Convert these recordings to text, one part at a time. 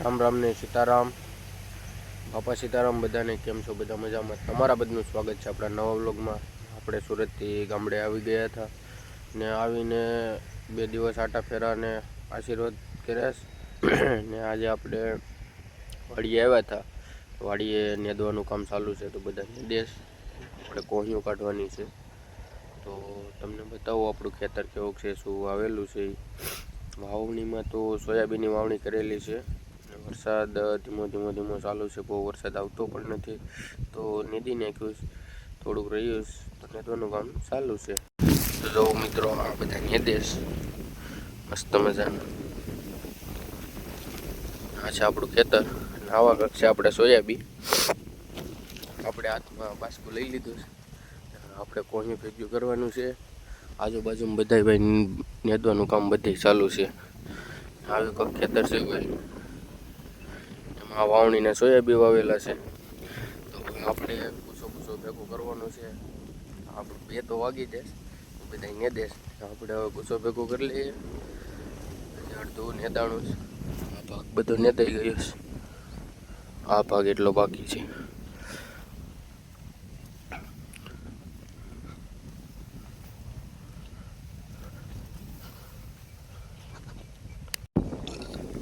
રામ રામ ને સીતારામ, બાપા સીતારામ બધાને. કેમ છો? બધા મજામાં? તમારા બધાનું સ્વાગત છે આપણા નવા વ્લોગમાં. આપણે સુરતથી ગામડે આવી ગયા હતા ને આવીને 2 દિવસ આટા ફેરા ને આશીર્વાદ કર્યા ને આજે આપણે વાડીએ આવ્યા હતા. વાડીએ નેદવાનું કામ ચાલુ છે, તો બધા નેદેશ આપણે કોહિયું કાઢવાની છે. તો તમને બતાવો આપણું ખેતર કેવું છે, શું વાવેલું છે. વાવણીમાં તો સોયાબીનની વાવણી કરેલી છે. વરસાદ ધીમો ધીમો ચાલુ છે, બહુ વરસાદ આવતો પણ નથી. તો નેદી નાખ્યું, થોડુંક રહ્યું તો નેદવાનું કામ ચાલુ છે. તો જો મિત્રો, આ બધા નેદેશ મસ્ત મજાનું. આ છે આપણું ખેતર. આવા કંઈક છે આપણે સોયાબીન. આપણે હાથમાં બાસ્કું લઈ લીધું છે. આપણે કોહિયું ભેગું કરવાનું છે. આજુબાજુમાં બધા ભાઈ નેદવાનું કામ બધે ચાલુ છે. આવી કંઈક ખેતર છે ભાઈ. એમાં વાવણીને સોયાબીન વાવેલા છે. તો આપણે પૂછો ભેગું કરવાનું છે. આપણે 2 તો વાગી જાય, બધા નેદેશ. આપણે હવે પૂછો ભેગું કરી લઈએ. અડધું નેદાણું છે. આ ભાગ બધો નેદાઈ ગયો છે. આ ભાગ એટલો બાકી છે.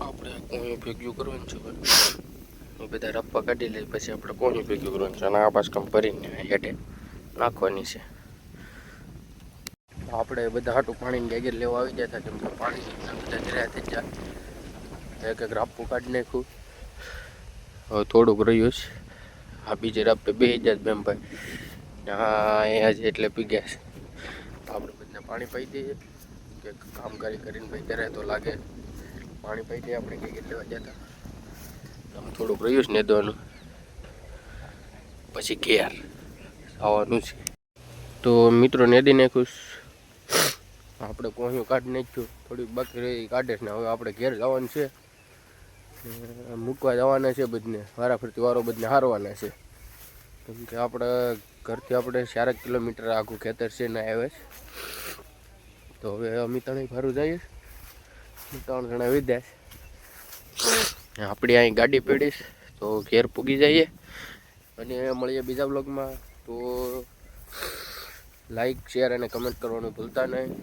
આપણે કોહિયું ભેગું કરવાનું છે. બધા રપ્પા કાઢી લઈ પછી આપણે કોહિયું ભેગું કરવાનું છે અને આ બાસ્કમ ભરીને હેઠે નાખવાની છે. આપણે બધા હાટું પાણીની ગેગેર લેવા આવી ગયા હતા, કેમ કે પાણી બધા જર્યા થઈ જાય. એક રાપું કાઢી નાખ્યું. હવે થોડુંક રહ્યું છે. આ બીજે રાપે બેસી જાય બેમ ભાઈ. હા, અહીંયા જ એટલે પીગ્યા છે. આપણે બધા પાણી પાઈ દઈએ કે કામ કરીને ભાઈ ત્યારે તો લાગે. પાણી પાઈ દઈએ. આપણે ગેગેર લેવા ગયા હતા. થોડુંક રહ્યું છે નેદવાનું, પછી ઘેર આવવાનું છે. તો મિત્રો નેદી નાખ્યું. આપણે કોહિયું કાઢી નાખ્યું, થોડીક બાકી રહી કાઢે ને હવે આપણે ઘેર જવાનું છે. મૂકવા જવાના છે બધને, વારાફરતી વારો બધને હારવાના છે. કેમ કે આપણા ઘરથી આપણે 4 કિલોમીટર આખું ખેતર છે ને આવે છે. તો હવે અમે 3 ફારું જઈએ. 3 જણા વિદ્યા છે. આપણી અહીં ગાડી પડીશ તો ઘેર પૂગી જઈએ અને મળીએ બીજા બ્લોગમાં. તો લાઈક, શેર અને કમેન્ટ કરવાનું ભૂલતા નહીં.